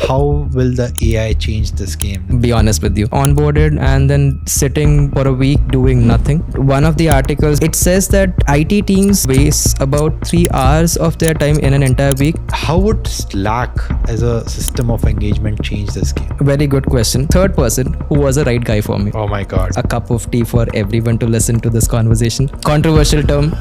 How will the AI change this game? Be honest with you. Onboarded and then sitting for a week doing nothing. One of the articles, it says that IT teams waste about 3 hours of their time in an entire week. How would Slack as a system of engagement change this game? Very good question. Third person who was the right guy for me. Oh my God. A cup of tea for everyone to listen to this conversation. Controversial term.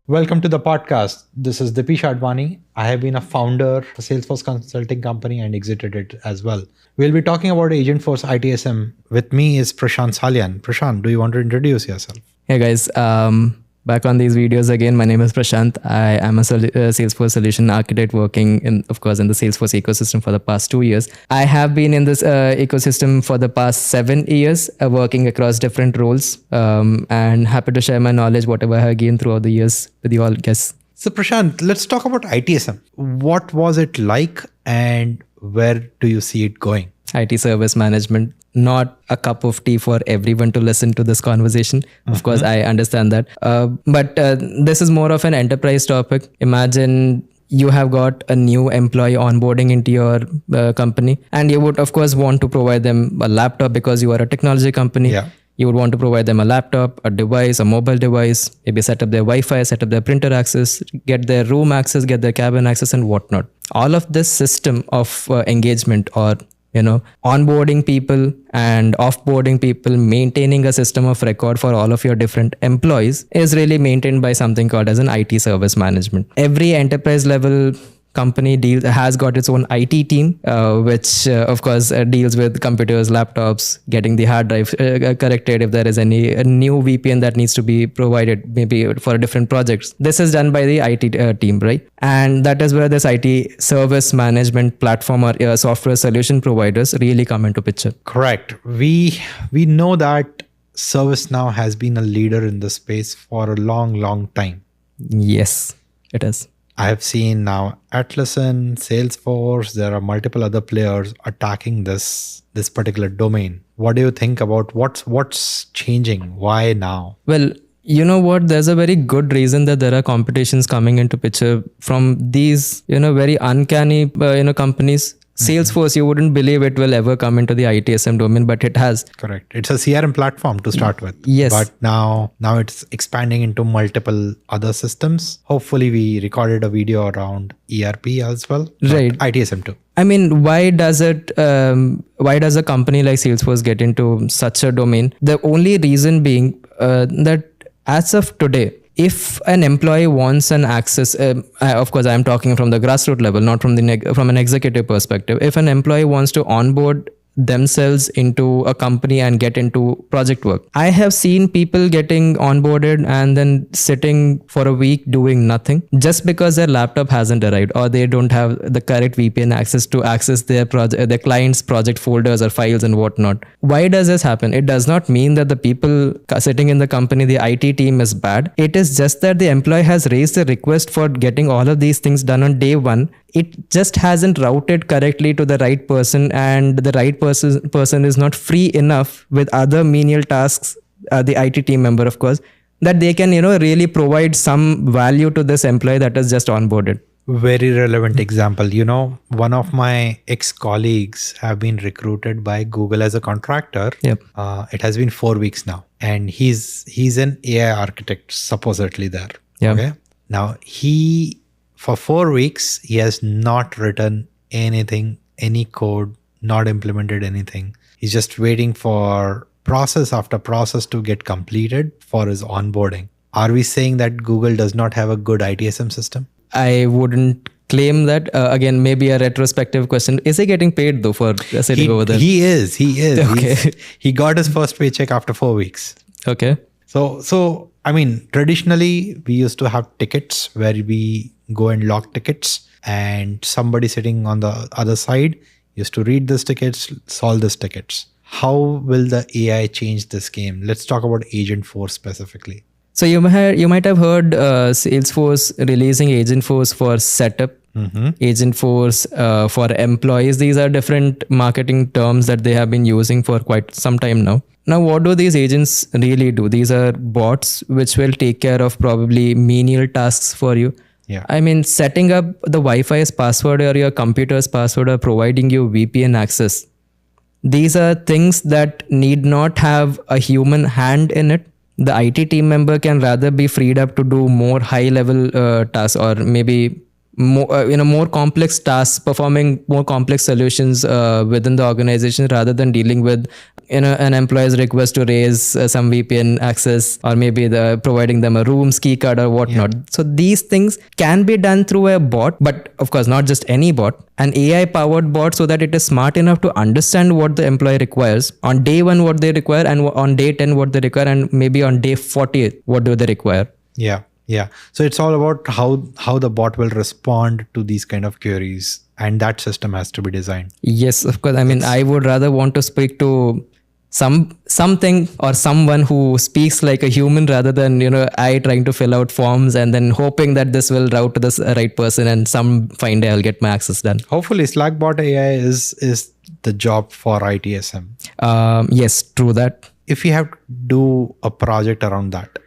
Welcome to the podcast. This is Dipesh Advani. I have been a founder of a Salesforce consulting company and exited it as well. We'll be talking about Agentforce ITSM. With me is Prashant Salian. Prashant, do you want to introduce yourself? Hey guys, back on these videos again. My name is Prashant. I am a Salesforce solution architect working in the Salesforce ecosystem for the past 2 years. I have been in this ecosystem for the past 7 years, working across different roles, and happy to share my knowledge, whatever I have gained throughout the years with you all guys. So Prashant, let's talk about ITSM. What was it like and where do you see it going? IT service management, not a cup of tea for everyone to listen to this conversation. Of course, I understand that. But this is more of an enterprise topic. Imagine you have got a new employee onboarding into your company, and you would, of course, want to provide them a laptop because you are a technology company. Yeah. You would want to provide them a laptop, a device, a mobile device, maybe set up their Wi-Fi, set up their printer access, get their room access, get their cabin access and whatnot. All of this system of engagement or onboarding people and offboarding people, maintaining a system of record for all of your different employees is really maintained by something called as an IT service management. Every enterprise level company has got its own IT team, which of course deals with computers, laptops, getting the hard drive corrected if there is a new VPN that needs to be provided, maybe for different projects. This is done by the IT team, right? And that is where this IT service management platform or software solution providers really come into picture. Correct. We know that ServiceNow has been a leader in this space for a long time. Yes, it is. I have seen now Atlassian, Salesforce, there are multiple other players attacking this particular domain. What do you think about what's changing? Why now? Well, you know what? There's a very good reason that there are competitions coming into picture from these, very uncanny, companies. Salesforce, you wouldn't believe it will ever come into the ITSM domain, but it has. Correct. It's a CRM platform to start with. Yes. But now it's expanding into multiple other systems. Hopefully we recorded a video around ERP as well. Right. ITSM too. I mean, why does a company like Salesforce get into such a domain? The only reason being that as of today, if an employee wants an access, of course, I'm talking from the grassroots level, not from an executive perspective. If an employee wants to onboard themselves into a company and get into project work, I have seen people getting onboarded and then sitting for a week doing nothing just because their laptop hasn't arrived or they don't have the correct VPN access to access their client's project folders or files and whatnot. Why does this happen? It does not mean that the people sitting in the company, the IT team is bad. It is just that the employee has raised a request for getting all of these things done on day one. It just hasn't routed correctly to the right person, and the right person is not free enough with other menial tasks, the IT team member, of course, that they can, really provide some value to this employee that is just onboarded. Very relevant example. One of my ex-colleagues have been recruited by Google as a contractor. Yep. It has been 4 weeks now. And he's an AI architect, supposedly there. Yep. Okay. Now, for 4 weeks, he has not written anything, any code, not implemented anything. He's just waiting for process after process to get completed for his onboarding. Are we saying that Google does not have a good ITSM system? I wouldn't claim that. Again, maybe a retrospective question. Is he getting paid though for sitting over there? He is. Okay. He got his first paycheck after 4 weeks. Okay. So I mean, traditionally, we used to have tickets where we go and log tickets, and somebody sitting on the other side used to read these tickets, solve these tickets. How will the AI change this game? Let's talk about Agentforce specifically. So you might have heard Salesforce releasing Agentforce for setup, Agentforce for employees. These are different marketing terms that they have been using for quite some time now. Now, what do these agents really do? These are bots which will take care of probably menial tasks for you. Yeah. I mean, setting up the Wi-Fi's password or your computer's password or providing you VPN access. These are things that need not have a human hand in it. The IT team member can rather be freed up to do more high-level tasks, or maybe more complex tasks, performing more complex solutions within the organization, rather than dealing with an employee's request to raise some VPN access, or maybe providing them a rooms key card or whatnot. Yeah. So these things can be done through a bot, but of course not just any bot, an AI powered bot, so that it is smart enough to understand what the employee requires on day 1, what they require, and on day 10 what they require, and maybe on day 40 what do they require. Yeah. So it's all about how the bot will respond to these kind of queries, and that system has to be designed. Yes, of course. I mean, I would rather want to speak to something or someone who speaks like a human, rather than I trying to fill out forms and then hoping that this will route to the right person, and some fine day I'll get my access done. Hopefully Slackbot AI is the job for ITSM. Yes, true that. If you have to do a project around that,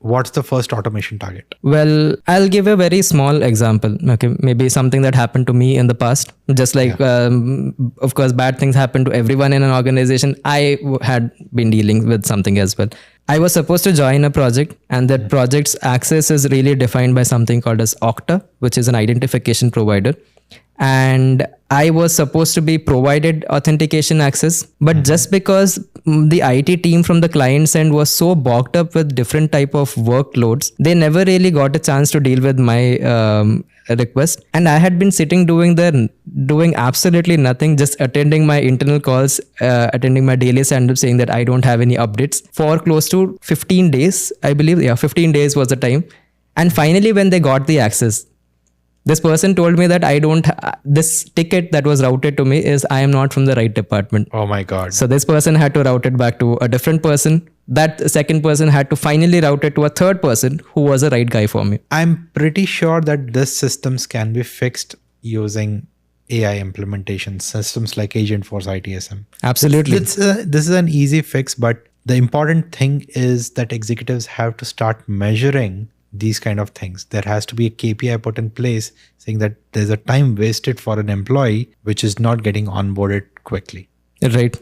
what's the first automation target? Well, I'll give a very small example. Okay, maybe something that happened to me in the past. Just like, of course, bad things happen to everyone in an organization. I had been dealing with something as well. I was supposed to join a project, and that project's access is really defined by something called as Okta, which is an identification provider. And I was supposed to be provided authentication access, but just because the IT team from the client's end was so bogged up with different type of workloads, they never really got a chance to deal with my request. And I had been sitting doing absolutely nothing, just attending my internal calls, attending my daily stand-up, saying that I don't have any updates for close to 15 days, I believe. Yeah, 15 days was the time. And finally, when they got the access, this person told me that this ticket that was routed to me I am not from the right department. Oh my God. So this person had to route it back to a different person. That second person had to finally route it to a third person who was a right guy for me. I'm pretty sure that this systems can be fixed using AI implementation systems like Agentforce ITSM. Absolutely. This is an easy fix, but the important thing is that executives have to start measuring these kind of things. There has to be a KPI put in place saying that there's a time wasted for an employee which is not getting onboarded quickly. Right.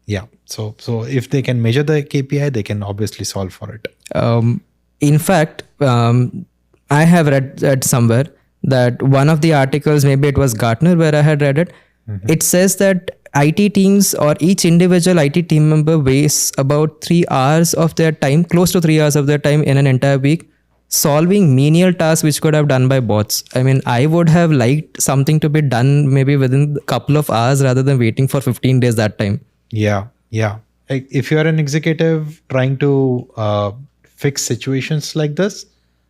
Yeah. So if they can measure the KPI, they can obviously solve for it. In fact, I have read somewhere that one of the articles, maybe it was Gartner where I had read it, it says that IT teams or each individual IT team member wastes about 3 hours of their time, close to 3 hours of their time in an entire week, solving menial tasks which could have done by bots. I mean, I would have liked something to be done maybe within a couple of hours rather than waiting for 15 days that time. Yeah. Like if you're an executive trying to fix situations like this,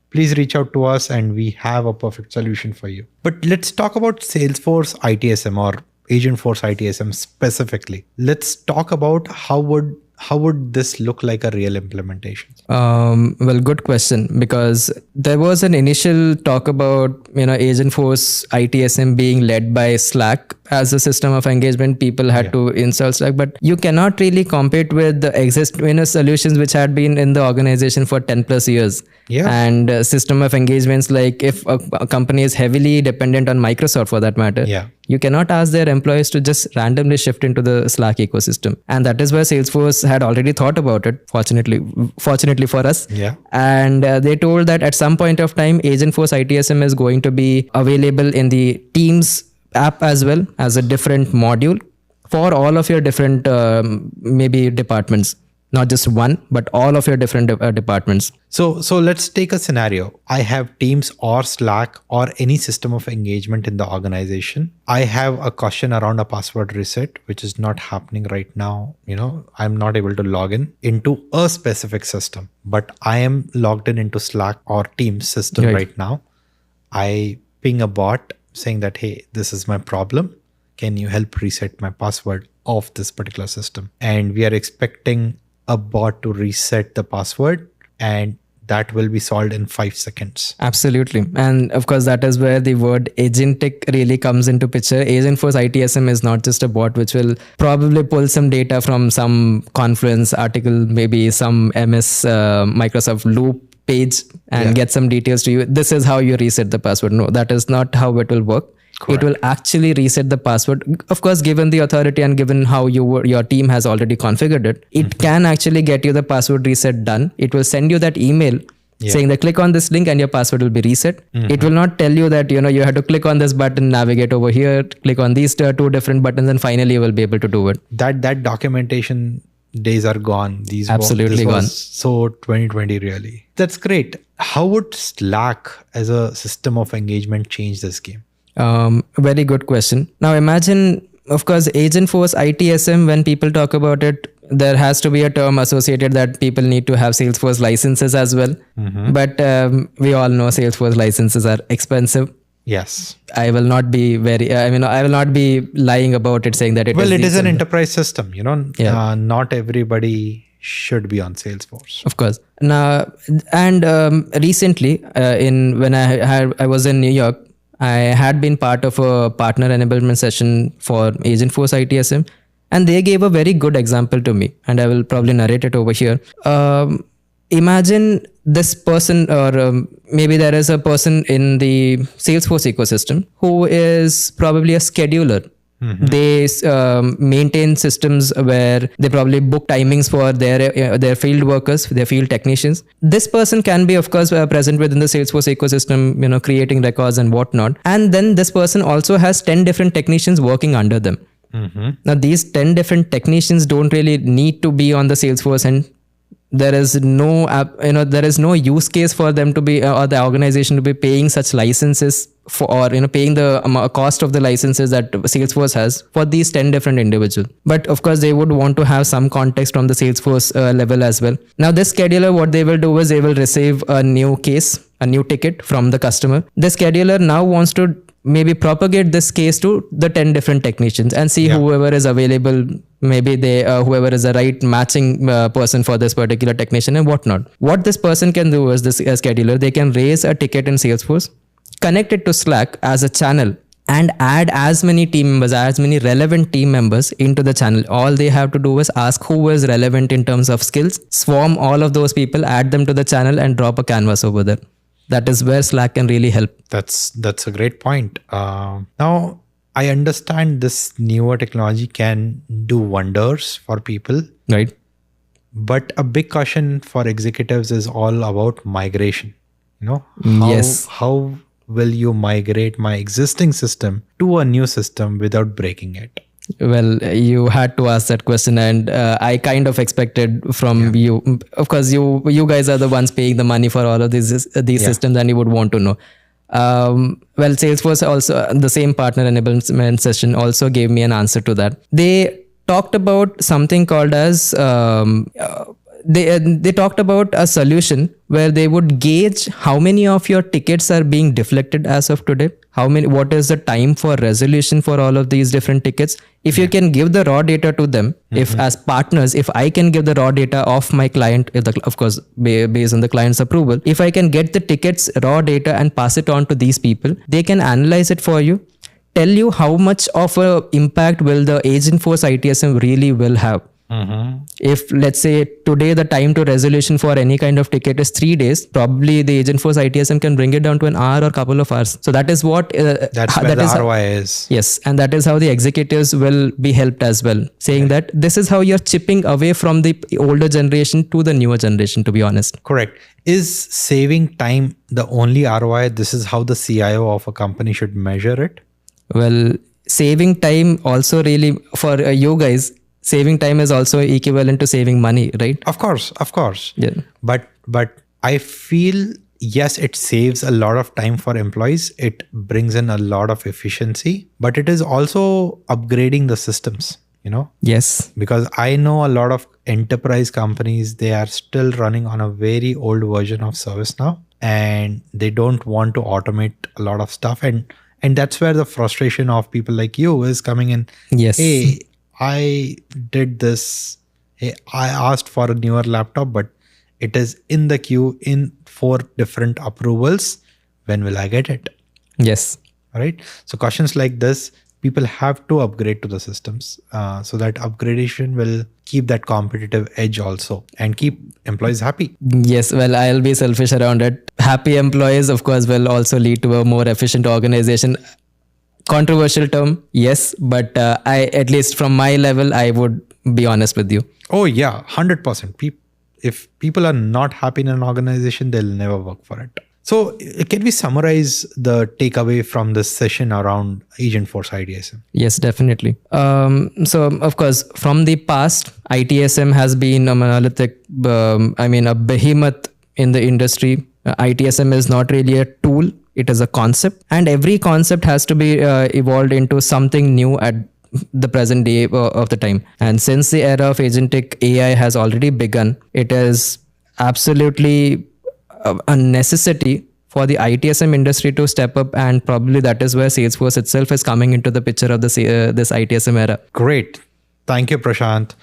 please reach out to us and we have a perfect solution for you. But let's talk about Salesforce ITSM or Agentforce ITSM specifically. Let's talk about how would this look like a real implementation? Well, good question, because there was an initial talk about Agentforce ITSM being led by Slack as a system of engagement. People had to install Slack, but you cannot really compete with the existing solutions which had been in the organization for 10 plus years. Yeah. And system of engagements, like if a company is heavily dependent on Microsoft for that matter, you cannot ask their employees to just randomly shift into the Slack ecosystem. And that is where Salesforce had already thought about it, fortunately for us. Yeah. And they told that at some point of time, Agentforce ITSM is going to be available in the Teams app as well as a different module for all of your different maybe departments. Not just one, but all of your different departments. So let's take a scenario. I have Teams or Slack or any system of engagement in the organization. I have a question around a password reset, which is not happening right now. I'm not able to log in into a specific system, but I am logged in into Slack or Teams system right now. I ping a bot saying that, hey, this is my problem. Can you help reset my password of this particular system? And we are expecting a bot to reset the password, and that will be solved in 5 seconds. Absolutely. And of course, that is where the word agentic really comes into picture. Agentforce ITSM is not just a bot which will probably pull some data from some Confluence article, maybe some MS Microsoft Loop page and get some details to you. This is how you reset the password. No, that is not how it will work. Correct. It will actually reset the password. Of course, given the authority and given how your team has already configured it, it can actually get you the password reset done. It will send you that email saying that click on this link and your password will be reset. It will not tell you that you have to click on this button, navigate over here, click on these two different buttons, and finally you will be able to do it. That documentation days are gone. These absolutely gone. So 2020 really. That's great. How would Slack as a system of engagement change this game? Very good question. Now imagine, of course, Agentforce ITSM, when people talk about it, there has to be a term associated that people need to have Salesforce licenses as well. But we all know Salesforce licenses are expensive. Yes. I will not be I will not be lying about it, saying that it is an enterprise system, not everybody should be on Salesforce. Of course. Now, and recently, when I was in New York, I had been part of a partner enablement session for Agentforce ITSM, and they gave a very good example to me, and I will probably narrate it over here. Imagine this person, or maybe there is a person in the Salesforce ecosystem who is probably a scheduler. They maintain systems where they probably book timings for their field workers, their field technicians. This person can be, of course, present within the Salesforce ecosystem, creating records and whatnot. And then this person also has 10 different technicians working under them. Now, these 10 different technicians don't really need to be on the Salesforce, and there is no use case for them to be, or the organization to be paying such licenses for, or paying the cost of the licenses that Salesforce has for these 10 different individuals. But of course, they would want to have some context from the Salesforce level as well. Now, this scheduler, what they will do is they will receive a new case, a new ticket from the customer. The scheduler now wants to maybe propagate this case to the 10 different technicians and see whoever is available. Maybe whoever is the right matching person for this particular technician and whatnot. What this person can do is, this scheduler, they can raise a ticket in Salesforce, connect it to Slack as a channel, and add as many team members, as many relevant team members into the channel. All they have to do is ask who is relevant in terms of skills, swarm all of those people, add them to the channel, and drop a canvas over there. That is where Slack can really help. That's a great point. Now, I understand this newer technology can do wonders for people. Right. But a big caution for executives is all about migration. How will you migrate my existing system to a new system without breaking it? Well, you had to ask that question, and I kind of expected from you. Of course, you guys are the ones paying the money for all of these systems, and you would want to know. Well, Salesforce also, the same partner enablement session, also gave me an answer to that. They talked about something called as they talked about a solution where they would gauge how many of your tickets are being deflected as of today. What is the time for resolution for all of these different tickets? If you can give the raw data to them, if as partners, if I can give the raw data of my client, of course, based on the client's approval, if I can get the tickets raw data and pass it on to these people, they can analyze it for you, tell you how much of a impact will the Agentforce ITSM really will have. If, let's say, today the time to resolution for any kind of ticket is 3 days, probably the Agentforce ITSM can bring it down to an hour or couple of hours. So that is what that's where the ROI is. Yes, and that is how the executives will be helped as well, saying that this is how you're chipping away from the older generation to the newer generation, to be honest. Correct. Is saving time the only ROI? This is how the CIO of a company should measure it? Well, saving time also really, for you guys, saving time is also equivalent to saving money, right? Of course. Yeah. But I feel, yes, it saves a lot of time for employees. It brings in a lot of efficiency, but it is also upgrading the systems, Yes. Because I know a lot of enterprise companies, they are still running on a very old version of ServiceNow, and they don't want to automate a lot of stuff. And that's where the frustration of people like you is coming in. Yes. Hey, I did this. Hey, I asked for a newer laptop, but it is in the queue in 4 different approvals. When will I get it? Yes. All right. So questions like this, people have to upgrade to the systems. So that upgradation will keep that competitive edge also and keep employees happy. Yes, well, I'll be selfish around it. Happy employees, of course, will also lead to a more efficient organization. Controversial term, yes, but I, at least from my level, I would be honest with you. Oh yeah, 100%. If people are not happy in an organization, they'll never work for it. So can we summarize the takeaway from this session around Agentforce ITSM? Yes, definitely. So, of course, from the past, ITSM has been a monolithic, a behemoth in the industry. ITSM is not really a tool, it is a concept. And every concept has to be evolved into something new at the present day of the time. And since the era of agentic AI has already begun, it is absolutely a necessity for the ITSM industry to step up, and probably that is where Salesforce itself is coming into the picture of this ITSM era. Great. Thank you, Prashant.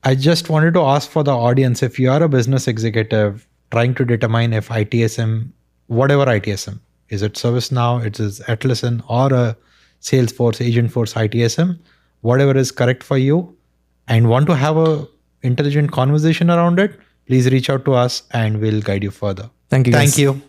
I just wanted to ask for the audience, if you are a business executive trying to determine if ITSM, whatever ITSM, is it ServiceNow, it is Atlassian, or a Salesforce Agentforce ITSM, whatever is correct for you, and want to have a intelligent conversation around it, please reach out to us and we'll guide you further. Thank you, guys. Thank you.